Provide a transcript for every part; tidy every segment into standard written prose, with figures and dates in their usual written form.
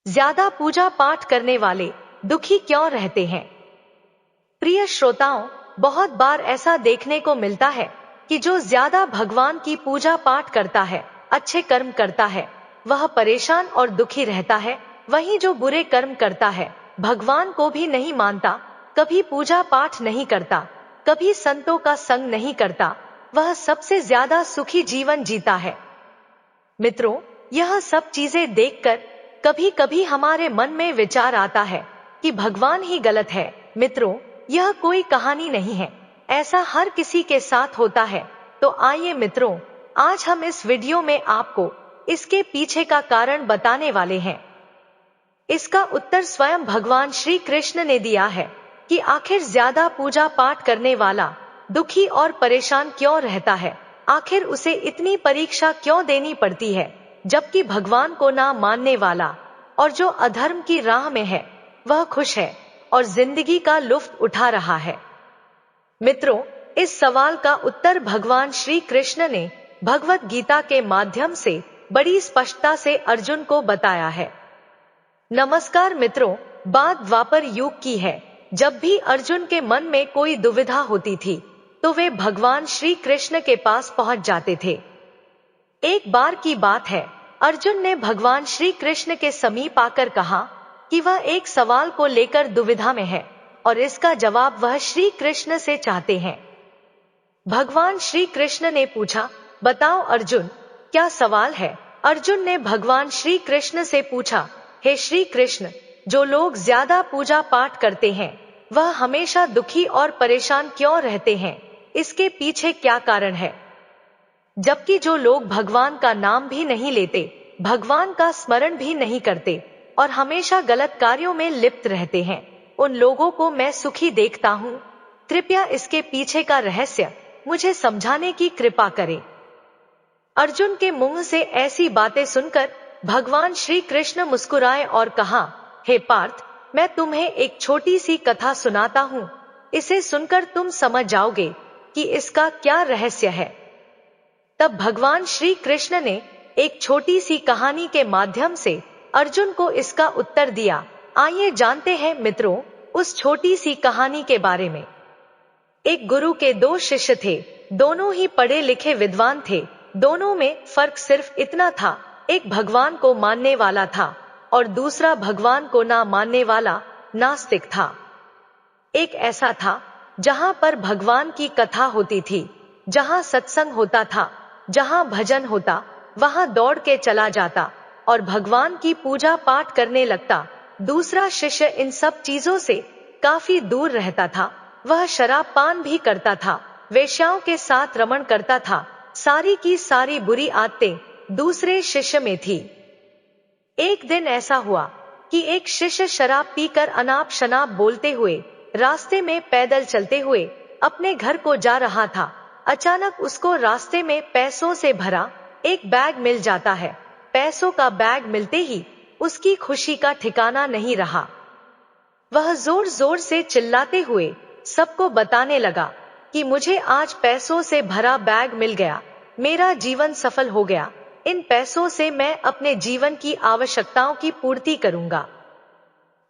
ज्यादा पूजा पाठ करने वाले दुखी क्यों रहते हैं? प्रिय श्रोताओं, बहुत बार ऐसा देखने को मिलता है कि जो ज्यादा भगवान की पूजा पाठ करता है, अच्छे कर्म करता है, वह परेशान और दुखी रहता है। वहीं जो बुरे कर्म करता है, भगवान को भी नहीं मानता, कभी पूजा पाठ नहीं करता, कभी संतों का संग नहीं करता, वह सबसे ज्यादा सुखी जीवन जीता है। मित्रों, यह सब चीजें देखकर कभी कभी हमारे मन में विचार आता है कि भगवान ही गलत है। मित्रों, यह कोई कहानी नहीं है, ऐसा हर किसी के साथ होता है। तो आइए मित्रों, आज हम इस वीडियो में आपको इसके पीछे का कारण बताने वाले हैं। इसका उत्तर स्वयं भगवान श्री कृष्ण ने दिया है कि आखिर ज्यादा पूजा पाठ करने वाला दुखी और परेशान क्यों रहता है, आखिर उसे इतनी परीक्षा क्यों देनी पड़ती है, जबकि भगवान को ना मानने वाला और जो अधर्म की राह में है वह खुश है और जिंदगी का लुत्फ उठा रहा है। मित्रों, इस सवाल का उत्तर भगवान श्री कृष्ण ने भगवत गीता के माध्यम से बड़ी स्पष्टता से अर्जुन को बताया है। नमस्कार मित्रों, बात द्वापर युग की है। जब भी अर्जुन के मन में कोई दुविधा होती थी तो वे भगवान श्री कृष्ण के पास पहुंच जाते थे। एक बार की बात है, अर्जुन ने भगवान श्री कृष्ण के समीप आकर कहा कि वह एक सवाल को लेकर दुविधा में है और इसका जवाब वह श्री कृष्ण से चाहते हैं। भगवान श्री कृष्ण ने पूछा, बताओ अर्जुन, क्या सवाल है? अर्जुन ने भगवान श्री कृष्ण से पूछा, हे श्री कृष्ण, जो लोग ज्यादा पूजा पाठ करते हैं वह हमेशा दुखी और परेशान क्यों रहते हैं? इसके पीछे क्या कारण है? जबकि जो लोग भगवान का नाम भी नहीं लेते, भगवान का स्मरण भी नहीं करते और हमेशा गलत कार्यों में लिप्त रहते हैं, उन लोगों को मैं सुखी देखता हूँ। कृपया इसके पीछे का रहस्य मुझे समझाने की कृपा करें। अर्जुन के मुंह से ऐसी बातें सुनकर भगवान श्री कृष्ण मुस्कुराए और कहा, हे पार्थ, मैं तुम्हें एक छोटी सी कथा सुनाता हूँ, इसे सुनकर तुम समझ जाओगे कि इसका क्या रहस्य है। तब भगवान श्री कृष्ण ने एक छोटी सी कहानी के माध्यम से अर्जुन को इसका उत्तर दिया। आइए जानते हैं मित्रों उस छोटी सी कहानी के बारे में। एक गुरु के दो शिष्य थे, दोनों ही पढ़े लिखे विद्वान थे। दोनों में फर्क सिर्फ इतना था, एक भगवान को मानने वाला था और दूसरा भगवान को ना मानने वाला नास्तिक था। एक ऐसा था जहां पर भगवान की कथा होती थी, जहां सत्संग होता था, जहां भजन होता, वहां दौड़ के चला जाता और भगवान की पूजा पाठ करने लगता। दूसरा शिष्य इन सब चीजों से काफी दूर रहता था। वह शराब पान भी करता था, वेश्याओं के साथ रमण करता था। सारी की सारी बुरी आदतें दूसरे शिष्य में थी। एक दिन ऐसा हुआ कि एक शिष्य शराब पीकर अनाप शनाप बोलते हुए रास्ते में पैदल चलते हुए अपने घर को जा रहा था। अचानक उसको रास्ते में पैसों से भरा एक बैग मिल जाता है। पैसों का बैग मिलते ही उसकी खुशी का ठिकाना नहीं रहा। वह जोर जोर से चिल्लाते हुए सबको बताने लगा कि मुझे आज पैसों से भरा बैग मिल गया, मेरा जीवन सफल हो गया, इन पैसों से मैं अपने जीवन की आवश्यकताओं की पूर्ति करूंगा।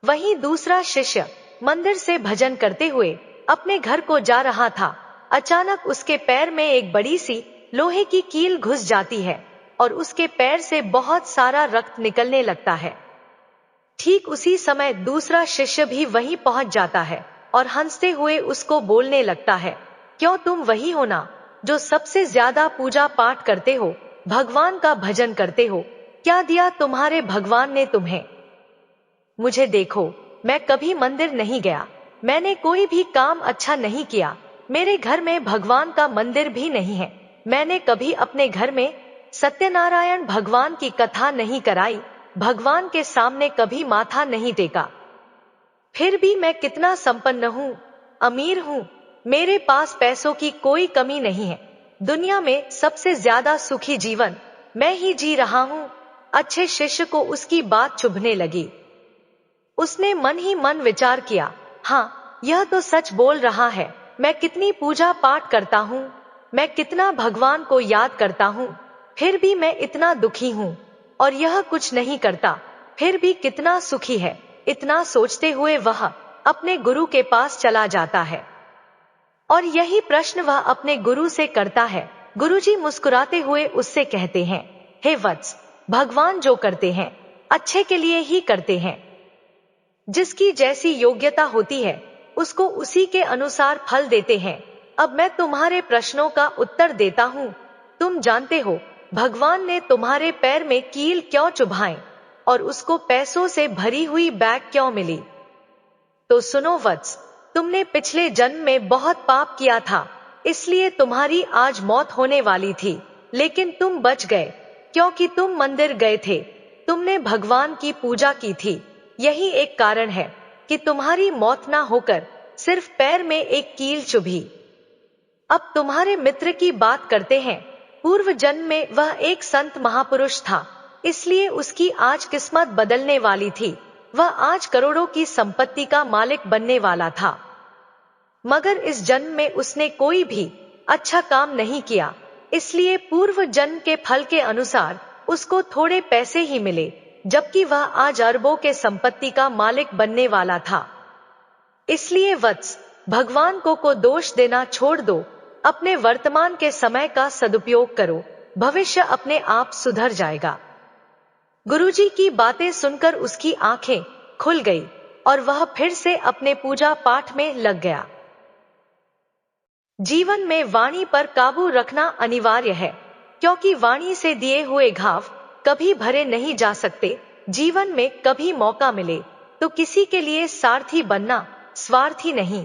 वहीं दूसरा शिष्य मंदिर से भजन करते हुए अपने घर को जा रहा था। अचानक उसके पैर में एक बड़ी सी लोहे की कील घुस जाती है और उसके पैर से बहुत सारा रक्त निकलने लगता है। ठीक उसी समय दूसरा शिष्य भी वहीं पहुंच जाता है और हंसते हुए उसको बोलने लगता है, क्यों तुम वही हो ना जो सबसे ज्यादा पूजा पाठ करते हो, भगवान का भजन करते हो? क्या दिया तुम्हारे भगवान ने तुम्हें? मुझे देखो, मैं कभी मंदिर नहीं गया, मैंने कोई भी काम अच्छा नहीं किया, मेरे घर में भगवान का मंदिर भी नहीं है, मैंने कभी अपने घर में सत्यनारायण भगवान की कथा नहीं कराई, भगवान के सामने कभी माथा नहीं टेका। फिर भी मैं कितना संपन्न हूँ, अमीर हूँ, मेरे पास पैसों की कोई कमी नहीं है, दुनिया में सबसे ज्यादा सुखी जीवन मैं ही जी रहा हूँ। अच्छे शिष्य को उसकी बात चुभने लगी। उसने मन ही मन विचार किया, हाँ, यह तो सच बोल रहा है, मैं कितनी पूजा पाठ करता हूँ, मैं कितना भगवान को याद करता हूँ, फिर भी मैं इतना दुखी हूँ और यह कुछ नहीं करता। फिर भी कितना सुखी है। इतना सोचते हुए वह अपने गुरु के पास चला जाता है और यही प्रश्न वह अपने गुरु से करता है। गुरुजी मुस्कुराते हुए उससे कहते हैं, हे वत्स, भगवान जो करते हैं अच्छे के लिए ही करते हैं। जिसकी जैसी योग्यता होती है उसको उसी के अनुसार फल देते हैं। अब मैं तुम्हारे प्रश्नों का उत्तर देता हूँ। तुम जानते हो भगवान ने तुम्हारे पैर में कील क्यों चुभाए और उसको पैसों से भरी हुई बैग क्यों मिली? तो सुनो वत्स, तुमने पिछले जन्म में बहुत पाप किया था, इसलिए तुम्हारी आज मौत होने वाली थी, लेकिन तुम बच गए क्योंकि तुम मंदिर गए थे, तुमने भगवान की पूजा की थी। यही एक कारण है कि तुम्हारी मौत ना होकर सिर्फ पैर में एक कील चुभी। अब तुम्हारे मित्र की बात करते हैं। पूर्व जन्म में वह एक संत महापुरुष था, इसलिए उसकी आज किस्मत बदलने वाली थी। वह आज करोड़ों की संपत्ति का मालिक बनने वाला था, मगर इस जन्म में उसने कोई भी अच्छा काम नहीं किया, इसलिए पूर्व जन्म के फल के अनुसार उसको थोड़े पैसे ही मिले, जबकि वह आज अरबों के संपत्ति का मालिक बनने वाला था। इसलिए वत्स, भगवान को दोष देना छोड़ दो, अपने वर्तमान के समय का सदुपयोग करो, भविष्य अपने आप सुधर जाएगा। गुरुजी की बातें सुनकर उसकी आंखें खुल गई और वह फिर से अपने पूजा पाठ में लग गया। जीवन में वाणी पर काबू रखना अनिवार्य है, क्योंकि वाणी से दिए हुए घाव कभी भरे नहीं जा सकते। जीवन में कभी मौका मिले तो किसी के लिए सारथी बनना, स्वार्थी नहीं।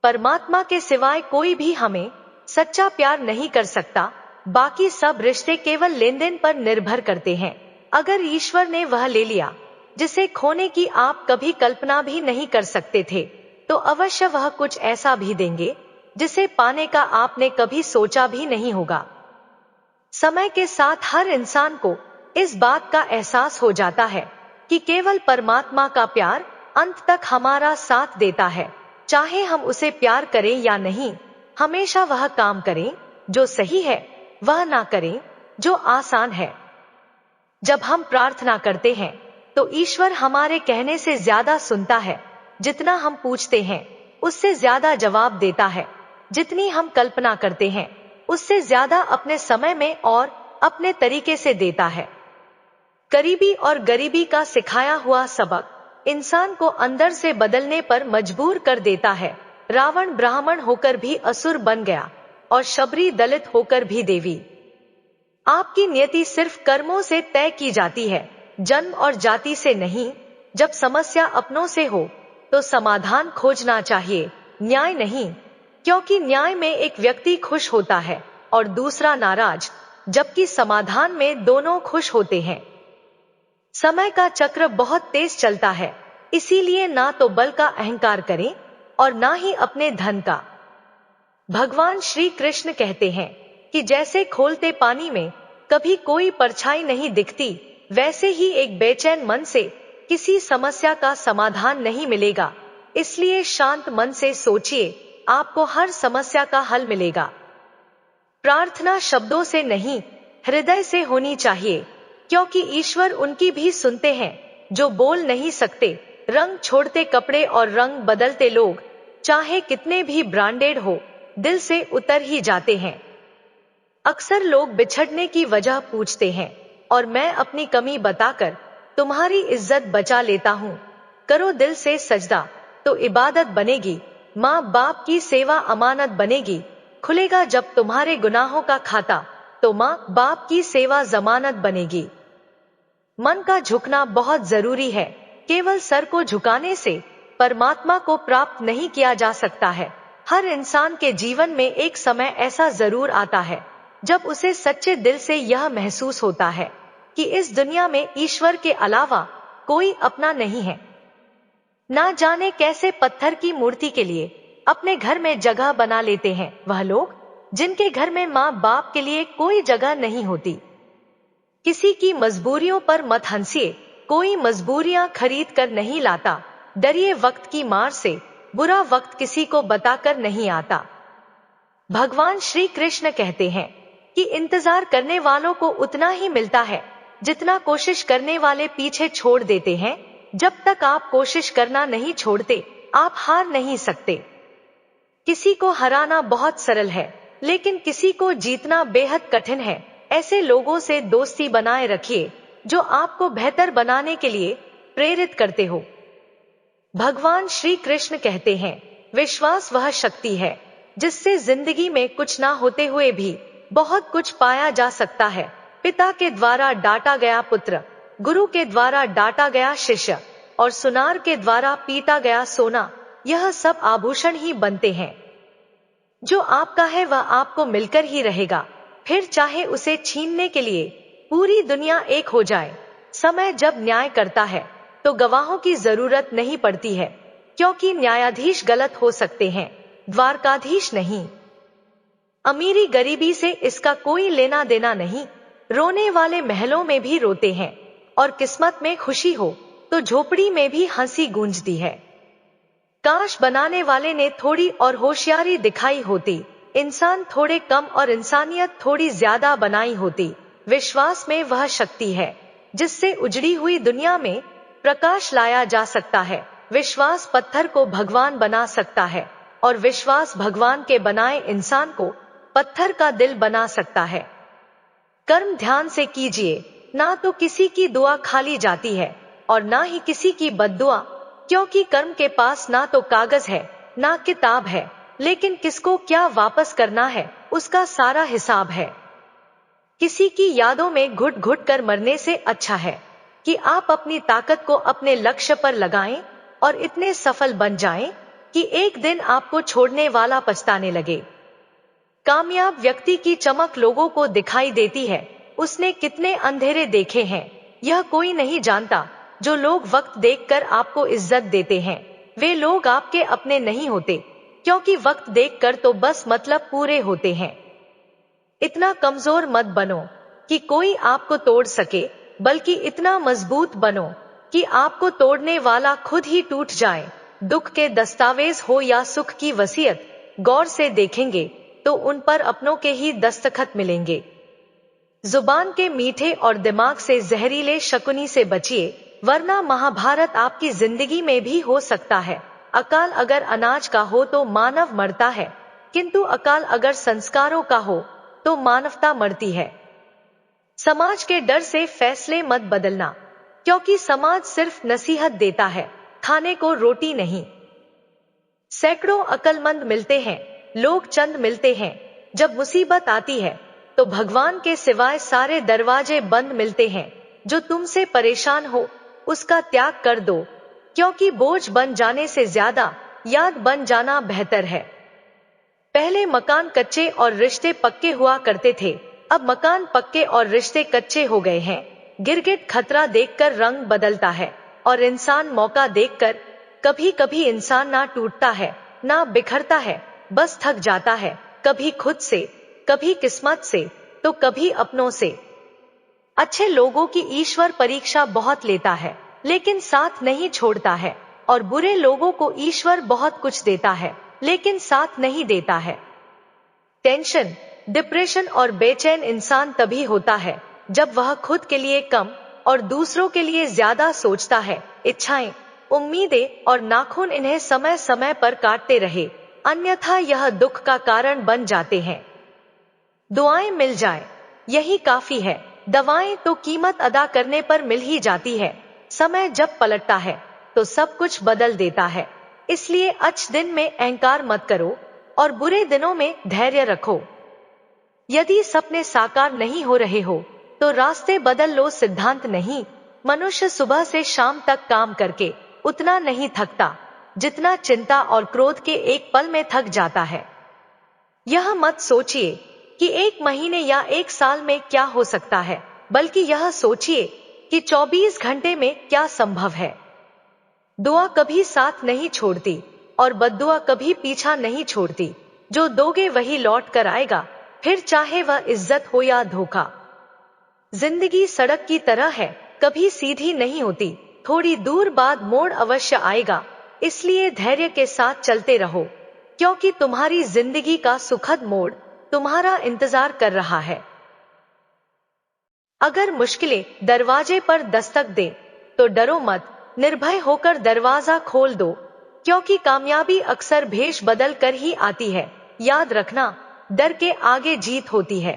परमात्मा के सिवाय कोई भी हमें सच्चा प्यार नहीं कर सकता। बाकी सब रिश्ते केवल लेन देन पर निर्भर करते हैं। अगर ईश्वर ने वह ले लिया जिसे खोने की आप कभी कल्पना भी नहीं कर सकते थे, तो अवश्य वह कुछ ऐसा भी देंगे जिसे पाने का आपने कभी सोचा भी नहीं होगा। समय के साथ हर इंसान को इस बात का एहसास हो जाता है कि केवल परमात्मा का प्यार अंत तक हमारा साथ देता है। चाहे हम उसे प्यार करें या नहीं, हमेशा वह काम करें जो सही है, वह ना करें जो आसान है। जब हम प्रार्थना करते हैं तो ईश्वर हमारे कहने से ज्यादा सुनता है। जितना हम पूछते हैं उससे ज्यादा जवाब देता है। जितनी हम कल्पना करते हैं उससे ज्यादा अपने समय में और अपने तरीके से देता है। करीबी और गरीबी का सिखाया हुआ सबक इंसान को अंदर से बदलने पर मजबूर कर देता है। रावण ब्राह्मण होकर भी असुर बन गया और शबरी दलित होकर भी देवी। आपकी नियति सिर्फ कर्मों से तय की जाती है, जन्म और जाति से नहीं। जब समस्या अपनों से हो तो समाधान खोजना चाहिए, न्याय नहीं, क्योंकि न्याय में एक व्यक्ति खुश होता है और दूसरा नाराज, जबकि समाधान में दोनों खुश होते हैं। समय का चक्र बहुत तेज चलता है, इसीलिए ना तो बल का अहंकार करें और ना ही अपने धन का। भगवान श्री कृष्ण कहते हैं कि जैसे खोलते पानी में कभी कोई परछाई नहीं दिखती, वैसे ही एक बेचैन मन से किसी समस्या का समाधान नहीं मिलेगा। इसलिए शांत मन से सोचिए, आपको हर समस्या का हल मिलेगा। प्रार्थना शब्दों से नहीं, हृदय से होनी चाहिए, क्योंकि ईश्वर उनकी भी सुनते हैं जो बोल नहीं सकते। रंग छोड़ते कपड़े और रंग बदलते लोग, चाहे कितने भी ब्रांडेड हो, दिल से उतर ही जाते हैं। अक्सर लोग बिछड़ने की वजह पूछते हैं और मैं अपनी कमी बताकर तुम्हारी इज्जत बचा लेता हूँ। करो दिल से सजदा तो इबादत बनेगी, माँ बाप की सेवा अमानत बनेगी। खुलेगा जब तुम्हारे गुनाहों का खाता तो माँ बाप की सेवा जमानत बनेगी। मन का झुकना बहुत जरूरी है। केवल सर को झुकाने से परमात्मा को प्राप्त नहीं किया जा सकता है। हर इंसान के जीवन में एक समय ऐसा जरूर आता है जब उसे सच्चे दिल से यह महसूस होता है कि इस दुनिया में ईश्वर के अलावा कोई अपना नहीं है। ना जाने कैसे पत्थर की मूर्ति के लिए अपने घर में जगह बना लेते हैं वह लोग जिनके घर में माँ बाप के लिए कोई जगह नहीं होती। किसी की मजबूरियों पर मत हंसिए, कोई मजबूरियां खरीद कर नहीं लाता। डरिए वक्त की मार से, बुरा वक्त किसी को बताकर नहीं आता। भगवान श्री कृष्ण कहते हैं कि इंतजार करने वालों को उतना ही मिलता है जितना कोशिश करने वाले पीछे छोड़ देते हैं, जब तक आप कोशिश करना नहीं छोड़ते, आप हार नहीं सकते। किसी को हराना बहुत सरल है, लेकिन किसी को जीतना बेहद कठिन है। ऐसे लोगों से दोस्ती बनाए रखिए जो आपको बेहतर बनाने के लिए प्रेरित करते हो। भगवान श्री कृष्ण कहते हैं, विश्वास वह शक्ति है जिससे जिंदगी में कुछ ना होते हुए भी बहुत कुछ पाया जा सकता है। पिता के द्वारा डांटा गया पुत्र, गुरु के द्वारा डांटा गया शिष्य और सुनार के द्वारा पीटा गया सोना, यह सब आभूषण ही बनते हैं। जो आपका है वह आपको मिलकर ही रहेगा, फिर चाहे उसे छीनने के लिए पूरी दुनिया एक हो जाए। समय जब न्याय करता है तो गवाहों की जरूरत नहीं पड़ती है, क्योंकि न्यायाधीश गलत हो सकते हैं, द्वारकाधीश नहीं। अमीरी गरीबी से इसका कोई लेना देना नहीं। रोने वाले महलों में भी रोते हैं, और किस्मत में खुशी हो तो झोपड़ी में भी हंसी गूंजती है। काश बनाने वाले ने थोड़ी और होशियारी दिखाई होती, इंसान थोड़े कम और इंसानियत थोड़ी ज्यादा बनाई होती। विश्वास में वह शक्ति है जिससे उजड़ी हुई दुनिया में प्रकाश लाया जा सकता है। विश्वास पत्थर को भगवान बना सकता है, और विश्वास भगवान के बनाए इंसान को पत्थर का दिल बना सकता है। कर्म ध्यान से कीजिए, ना तो किसी की दुआ खाली जाती है और ना ही किसी की बद्दुआ, क्योंकि कर्म के पास ना तो कागज है ना किताब है, लेकिन किसको क्या वापस करना है उसका सारा हिसाब है। किसी की यादों में घुट घुट कर मरने से अच्छा है कि आप अपनी ताकत को अपने लक्ष्य पर लगाएं और इतने सफल बन जाएं कि एक दिन आपको छोड़ने वाला पछताने लगे। कामयाब व्यक्ति की चमक लोगों को दिखाई देती है, उसने कितने अंधेरे देखे हैं यह कोई नहीं जानता। जो लोग वक्त देखकर आपको इज्जत देते हैं, वे लोग आपके अपने नहीं होते, क्योंकि वक्त देखकर तो बस मतलब पूरे होते हैं। इतना कमजोर मत बनो कि कोई आपको तोड़ सके, बल्कि इतना मजबूत बनो कि आपको तोड़ने वाला खुद ही टूट जाए। दुख के दस्तावेज हो या सुख की वसीयत, गौर से देखेंगे तो उन पर अपनों के ही दस्तखत मिलेंगे। जुबान के मीठे और दिमाग से जहरीले शकुनी से बचिए, वरना महाभारत आपकी जिंदगी में भी हो सकता है। अकाल अगर अनाज का हो तो मानव मरता है, किंतु अकाल अगर संस्कारों का हो तो मानवता मरती है। समाज के डर से फैसले मत बदलना, क्योंकि समाज सिर्फ नसीहत देता है, खाने को रोटी नहीं। सैकड़ों अक्लमंद मिलते हैं, लोग चंद मिलते हैं। जब मुसीबत आती है तो भगवान के सिवाय सारे दरवाजे बंद मिलते हैं। जो तुमसे परेशान हो उसका त्याग कर दो, क्योंकि बोझ बन जाने से ज्यादा याद बन जाना बेहतर है। पहले मकान कच्चे और रिश्ते पक्के हुआ करते थे, अब मकान पक्के और रिश्ते कच्चे हो गए हैं। गिरगिट खतरा देखकर रंग बदलता है, और इंसान मौका देखकर। कभी कभी इंसान ना टूटता है ना बिखरता है, बस थक जाता है, कभी खुद से, कभी किस्मत से, तो कभी अपनों से। अच्छे लोगों की ईश्वर परीक्षा बहुत लेता है, लेकिन साथ नहीं छोड़ता है, और बुरे लोगों को ईश्वर बहुत कुछ देता है, लेकिन साथ नहीं देता है। टेंशन, डिप्रेशन और बेचैन इंसान तभी होता है जब वह खुद के लिए कम और दूसरों के लिए ज्यादा सोचता है। इच्छाएं, उम्मीदें और नाखून इन्हें समय समय पर काटते रहे, अन्यथा यह दुख का कारण बन जाते हैं। दुआएं मिल जाए यही काफी है, दवाएं तो कीमत अदा करने पर मिल ही जाती है। समय जब पलटता है तो सब कुछ बदल देता है, इसलिए अच्छे दिन में अहंकार मत करो और बुरे दिनों में धैर्य रखो। यदि सपने साकार नहीं हो रहे हो तो रास्ते बदल लो, सिद्धांत नहीं। मनुष्य सुबह से शाम तक काम करके उतना नहीं थकता जितना चिंता और क्रोध के एक पल में थक जाता है। यह मत सोचिए कि एक महीने या एक साल में क्या हो सकता है, बल्कि यह सोचिए कि 24 घंटे में क्या संभव है। दुआ कभी साथ नहीं छोड़ती और बद्दुआ कभी पीछा नहीं छोड़ती। जो दोगे वही लौट कर आएगा, फिर चाहे वह इज्जत हो या धोखा। जिंदगी सड़क की तरह है, कभी सीधी नहीं होती, थोड़ी दूर बाद मोड़ अवश्य आएगा। इसलिए धैर्य के साथ चलते रहो, क्योंकि तुम्हारी जिंदगी का सुखद मोड़ तुम्हारा इंतजार कर रहा है। अगर मुश्किलें दरवाजे पर दस्तक दे तो डरो मत, निर्भय होकर दरवाजा खोल दो, क्योंकि कामयाबी अक्सर भेष बदल कर ही आती है। याद रखना, डर के आगे जीत होती है।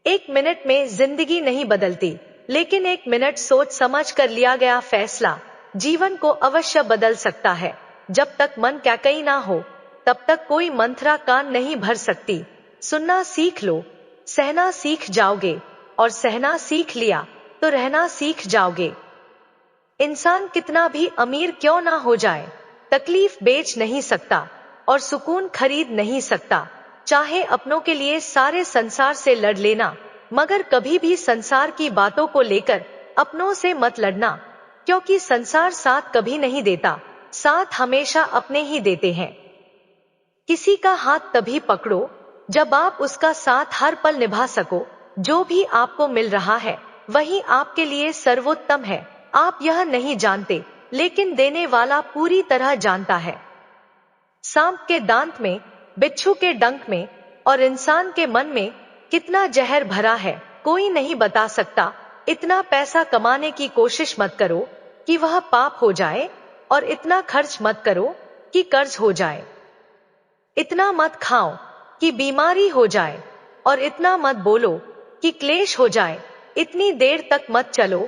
1 मिनट में जिंदगी नहीं बदलती, लेकिन 1 मिनट सोच समझ कर लिया गया फैसला जीवन को अवश्य बदल सकता है। जब तक मन कैकई ना हो, तब तक कोई मंत्रा कान नहीं भर सकती। सुनना सीख लो, सहना सीख जाओगे, और सहना सीख लिया तो रहना सीख जाओगे। इंसान कितना भी अमीर क्यों ना हो जाए, तकलीफ बेच नहीं सकता और सुकून खरीद नहीं सकता। चाहे अपनों के लिए सारे संसार से लड़ लेना, मगर कभी भी संसार की बातों को लेकर अपनों से मत लड़ना, क्योंकि संसार साथ कभी नहीं देता, साथ हमेशा अपने ही देते हैं। किसी का हाथ तभी पकड़ो जब आप उसका साथ हर पल निभा सको। जो भी आपको मिल रहा है वही आपके लिए सर्वोत्तम है। आप यह नहीं जानते, लेकिन देने वाला पूरी तरह जानता है। सांप के दांत में, बिच्छू के डंक में और इंसान के मन में कितना जहर भरा है, कोई नहीं बता सकता। इतना पैसा कमाने की कोशिश मत करो कि वह पाप हो जाए, और इतना खर्च मत करो कि कर्ज हो जाए। इतना मत खाओ कि बीमारी हो जाए, और इतना मत बोलो कि क्लेश हो जाए। इतनी देर तक मत चलो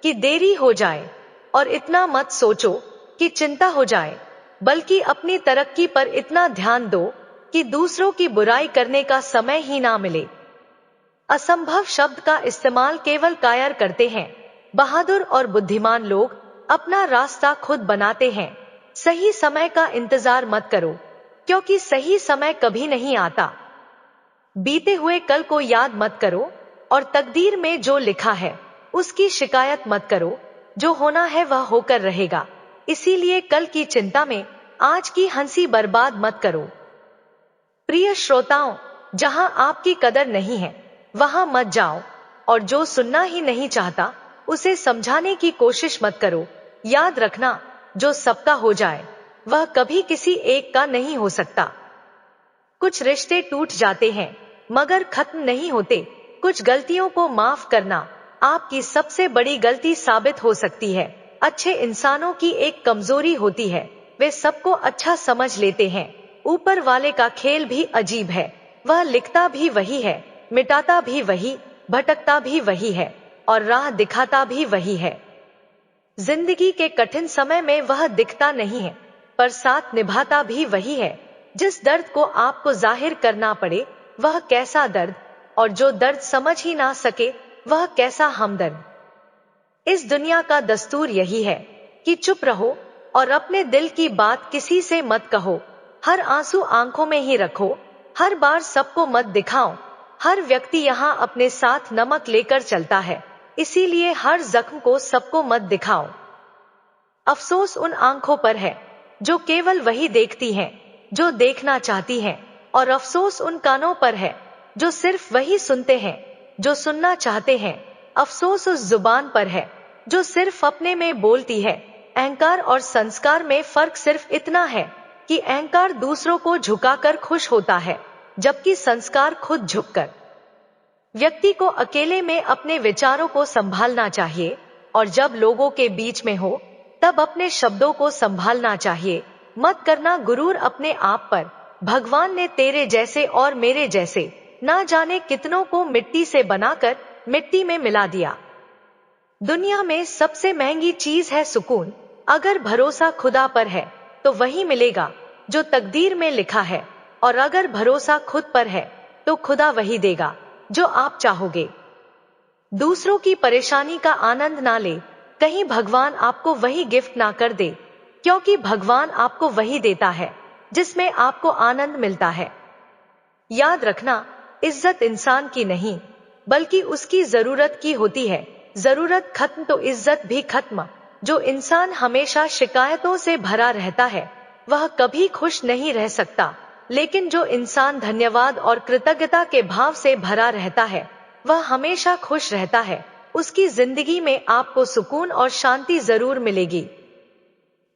कि देरी हो जाए, और इतना मत सोचो कि चिंता हो जाए, बल्कि अपनी तरक्की पर इतना ध्यान दो कि दूसरों की बुराई करने का समय ही ना मिले। असंभव शब्द का इस्तेमाल केवल कायर करते हैं। बहादुर और बुद्धिमान लोग अपना रास्ता खुद बनाते हैं। सही समय का इंतजार मत करो, क्योंकि सही समय कभी नहीं आता। बीते हुए कल को याद मत करो, और तकदीर में जो लिखा है उसकी शिकायत मत करो। जो होना है वह होकर रहेगा, इसीलिए कल की चिंता में आज की हंसी बर्बाद मत करो। प्रिय श्रोताओं, जहां आपकी कदर नहीं है वहां मत जाओ, और जो सुनना ही नहीं चाहता उसे समझाने की कोशिश मत करो। याद रखना, जो सबका हो जाए वह कभी किसी एक का नहीं हो सकता। कुछ रिश्ते टूट जाते हैं मगर खत्म नहीं होते। कुछ गलतियों को माफ करना आपकी सबसे बड़ी गलती साबित हो सकती है। अच्छे इंसानों की एक कमजोरी होती है, वे सबको अच्छा समझ लेते हैं। ऊपर वाले का खेल भी अजीब है, वह लिखता भी वही है, मिटाता भी वही, भटकता भी वही है, और राह दिखाता भी वही है। जिंदगी के कठिन समय में वह दिखता नहीं है, पर साथ निभाता भी वही है। जिस दर्द को आपको जाहिर करना पड़े वह कैसा दर्द, और जो दर्द समझ ही ना सके वह कैसा हमदर्द। इस दुनिया का दस्तूर यही है कि चुप रहो और अपने दिल की बात किसी से मत कहो। हर आंसू आंखों में ही रखो, हर बार सबको मत दिखाओ। हर व्यक्ति यहाँ अपने साथ नमक लेकर चलता है, इसीलिए हर जख्म को सबको मत दिखाओ। अफसोस उन आंखों पर है जो केवल वही देखती हैं जो देखना चाहती हैं, और अफसोस उन कानों पर है जो सिर्फ वही सुनते हैं जो सुनना चाहते हैं। अफसोस उस जुबान पर है जो सिर्फ अपने में बोलती है। अहंकार और संस्कार में फर्क सिर्फ इतना है कि अहंकार दूसरों को झुकाकर खुश होता है, जबकि संस्कार खुद झुककर। व्यक्ति को अकेले में अपने विचारों को संभालना चाहिए, और जब लोगों के बीच में हो तब अपने शब्दों को संभालना चाहिए। मत करना गुरूर अपने आप पर। भगवान ने तेरे जैसे और मेरे जैसे ना जाने कितनों को मिट्टी से बनाकर मिट्टी में मिला दिया। दुनिया में सबसे महंगी चीज है सुकून। अगर भरोसा खुदा पर है तो वही मिलेगा जो तकदीर में लिखा है, और अगर भरोसा खुद पर है तो खुदा वही देगा जो आप चाहोगे। दूसरों की परेशानी का आनंद ना ले, कहीं भगवान आपको वही गिफ्ट ना कर दे, क्योंकि भगवान आपको वही देता है जिसमें आपको आनंद मिलता है। याद रखना, इज्जत इंसान की नहीं बल्कि उसकी जरूरत की होती है। जरूरत खत्म तो इज्जत भी खत्म। जो इंसान हमेशा शिकायतों से भरा रहता है वह कभी खुश नहीं रह सकता, लेकिन जो इंसान धन्यवाद और कृतज्ञता के भाव से भरा रहता है वह हमेशा खुश रहता है। उसकी जिंदगी में आपको सुकून और शांति जरूर मिलेगी।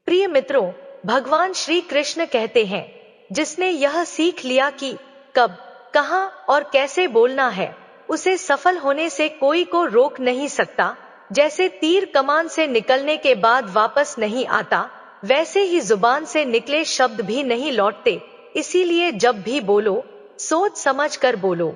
प्रिय मित्रों, भगवान श्री कृष्ण कहते हैं, जिसने यह सीख लिया कि कब, कहां और कैसे बोलना है, उसे सफल होने से कोई को रोक नहीं सकता। जैसे तीर कमान से निकलने के बाद वापस नहीं आता, वैसे ही जुबान से निकले शब्द भी नहीं लौटते। इसीलिए जब भी बोलो, सोच समझ कर बोलो।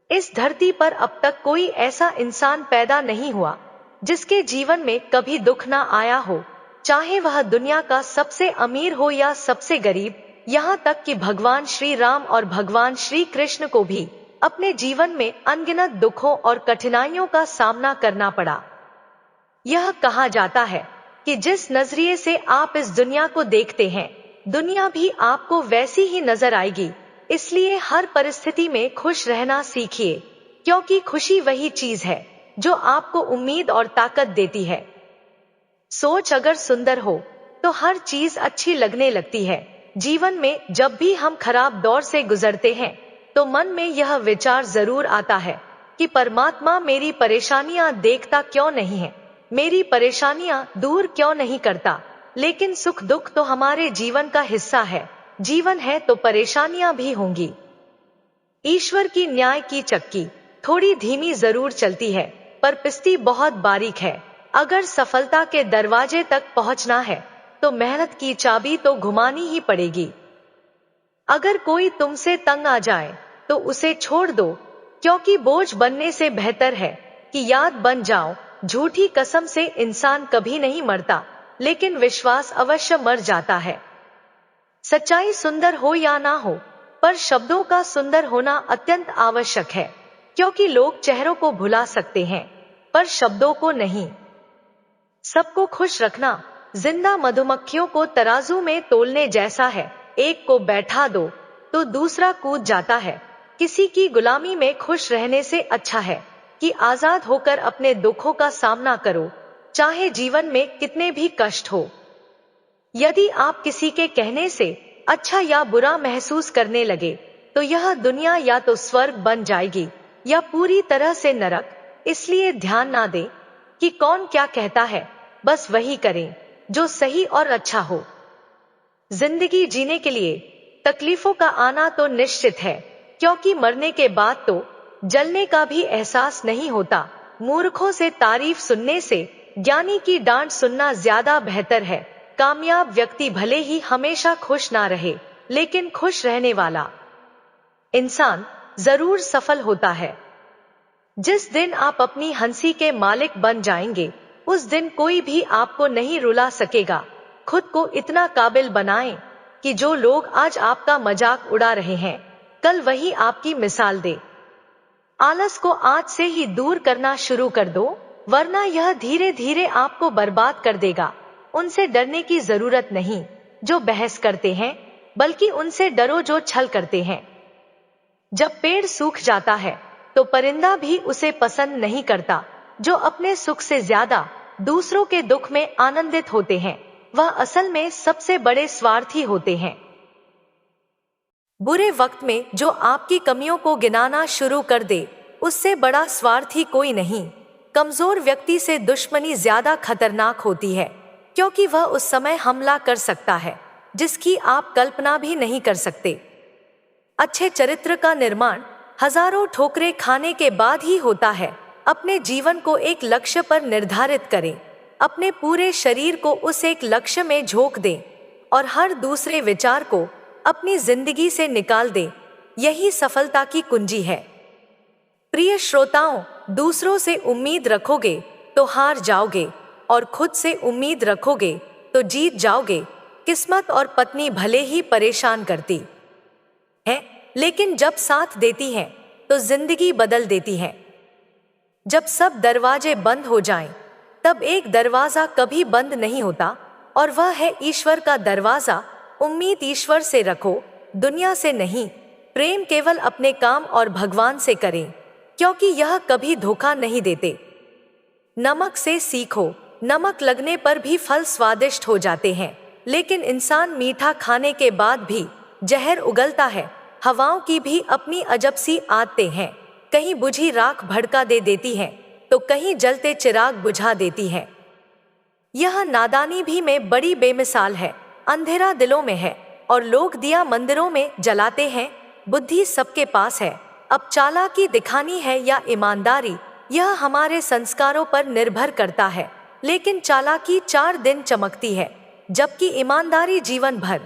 इस धरती पर अब तक कोई ऐसा इंसान पैदा नहीं हुआ जिसके जीवन में कभी दुख ना आया हो, चाहे वह दुनिया का सबसे अमीर हो या सबसे गरीब। यहाँ तक कि भगवान श्री राम और भगवान श्री कृष्ण को भी अपने जीवन में अनगिनत दुखों और कठिनाइयों का सामना करना पड़ा। यह कहा जाता है कि जिस नजरिए से आप इस दुनिया को देखते हैं, दुनिया भी आपको वैसी ही नजर आएगी। इसलिए हर परिस्थिति में खुश रहना सीखिए, क्योंकि खुशी वही चीज है जो आपको उम्मीद और ताकत देती है। सोच अगर सुंदर हो तो हर चीज अच्छी लगने लगती है। जीवन में जब भी हम खराब दौर से गुजरते हैं तो मन में यह विचार जरूर आता है कि परमात्मा मेरी परेशानियां देखता क्यों नहीं है, मेरी परेशानियां दूर क्यों नहीं करता। लेकिन सुख दुख तो हमारे जीवन का हिस्सा है। जीवन है तो परेशानियां भी होंगी। ईश्वर की न्याय की चक्की थोड़ी धीमी जरूर चलती है, पर पिसती बहुत बारीक है। अगर सफलता के दरवाजे तक पहुंचना है तो मेहनत की चाबी तो घुमानी ही पड़ेगी। अगर कोई तुमसे तंग आ जाए तो उसे छोड़ दो, क्योंकि बोझ बनने से बेहतर है कि याद बन जाओ। झूठी कसम से इंसान कभी नहीं मरता, लेकिन विश्वास अवश्य मर जाता है। सच्चाई सुंदर हो या ना हो, पर शब्दों का सुंदर होना अत्यंत आवश्यक है, क्योंकि लोग चेहरों को भुला सकते हैं पर शब्दों को नहीं। सबको खुश रखना जिंदा मधुमक्खियों को तराजू में तोलने जैसा है। एक को बैठा दो तो दूसरा कूद जाता है। किसी की गुलामी में खुश रहने से अच्छा है कि आजाद होकर अपने दुखों का सामना करो, चाहे जीवन में कितने भी कष्ट हो। यदि आप किसी के कहने से अच्छा या बुरा महसूस करने लगे तो यह दुनिया या तो स्वर्ग बन जाएगी या पूरी तरह से नरक। इसलिए ध्यान ना दें कि कौन क्या कहता है, बस वही करें जो सही और अच्छा हो। जिंदगी जीने के लिए तकलीफों का आना तो निश्चित है, क्योंकि मरने के बाद तो जलने का भी एहसास नहीं होता। मूर्खों से तारीफ सुनने से ज्ञानी की डांट सुनना ज्यादा बेहतर है। कामयाब व्यक्ति भले ही हमेशा खुश ना रहे, लेकिन खुश रहने वाला इंसान जरूर सफल होता है। जिस दिन आप अपनी हंसी के मालिक बन जाएंगे, उस दिन कोई भी आपको नहीं रुला सकेगा। खुद को इतना काबिल बनाएं कि जो लोग आज आपका मजाक उड़ा रहे हैं, कल वही आपकी मिसाल दे। आलस को आज से ही दूर करना शुरू कर दो, वरना यह धीरे धीरे आपको बर्बाद कर देगा। उनसे डरने की जरूरत नहीं जो बहस करते हैं, बल्कि उनसे डरो जो छल करते हैं। जब पेड़ सूख जाता है तो परिंदा भी उसे पसंद नहीं करता। जो अपने सुख से ज्यादा दूसरों के दुख में आनंदित होते हैं, वह असल में सबसे बड़े स्वार्थी होते हैं। बुरे वक्त में जो आपकी कमियों को गिनाना शुरू कर दे, उससे बड़ा स्वार्थी कोई नहीं। कमजोर व्यक्ति से दुश्मनी ज्यादा खतरनाक होती है, क्योंकि वह उस समय हमला कर सकता है जिसकी आप कल्पना भी नहीं कर सकते। अच्छे चरित्र का निर्माण हजारों ठोकरें खाने के बाद ही होता है। अपने जीवन को एक लक्ष्य पर निर्धारित करें, अपने पूरे शरीर को उस एक लक्ष्य में झोंक दें और हर दूसरे विचार को अपनी जिंदगी से निकाल दें। यही सफलता की कुंजी है। प्रिय श्रोताओं, दूसरों से उम्मीद रखोगे तो हार जाओगे और खुद से उम्मीद रखोगे तो जीत जाओगे। किस्मत और पत्नी भले ही परेशान करती है, लेकिन जब साथ देती है तो जिंदगी बदल देती है। जब सब दरवाजे बंद हो जाएं, तब एक दरवाजा कभी बंद नहीं होता, और वह है ईश्वर का दरवाजा। उम्मीद ईश्वर से रखो, दुनिया से नहीं। प्रेम केवल अपने काम और भगवान से करें, क्योंकि यह कभी धोखा नहीं देते। नमक से सीखो, नमक लगने पर भी फल स्वादिष्ट हो जाते हैं, लेकिन इंसान मीठा खाने के बाद भी जहर उगलता है। हवाओं की भी अपनी अजब सी आदतें हैं, कहीं बुझी राख भड़का दे देती है तो कहीं जलते चिराग बुझा देती है। यह नादानी भी में बड़ी बेमिसाल है। अंधेरा दिलों में है और लोग दिया मंदिरों में जलाते हैं। बुद्धि सबके पास है, अब चालाकी दिखानी है या ईमानदारी, यह हमारे संस्कारों पर निर्भर करता है। लेकिन चालाकी 4 दिन चमकती है, जबकि ईमानदारी जीवन भर।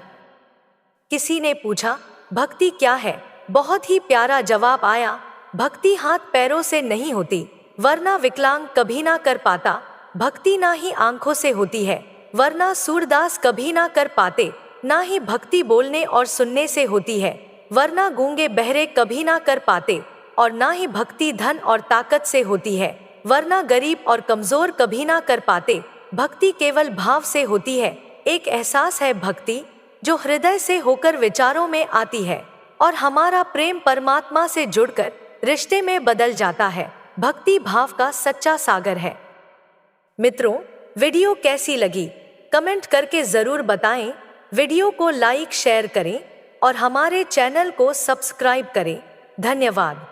किसी ने पूछा, भक्ति क्या है? बहुत ही प्यारा जवाब आया, भक्ति हाथ पैरों से नहीं होती, वरना विकलांग कभी ना कर पाता। भक्ति ना ही आंखों से होती है, वरना सूरदास कभी ना कर पाते। ना ही भक्ति बोलने और सुनने से होती है, वरना गूंगे बहरे कभी ना कर पाते। और ना ही भक्ति धन और ताकत से होती है, वरना गरीब और कमजोर कभी ना कर पाते। भक्ति केवल भाव से होती है, एक एहसास है भक्ति जो हृदय से होकर विचारों में आती है, और हमारा प्रेम परमात्मा से जुड़कर रिश्ते में बदल जाता है। भक्ति भाव का सच्चा सागर है। मित्रों, वीडियो कैसी लगी कमेंट करके जरूर बताएं। वीडियो को लाइक शेयर करें और हमारे चैनल को सब्सक्राइब करें। धन्यवाद।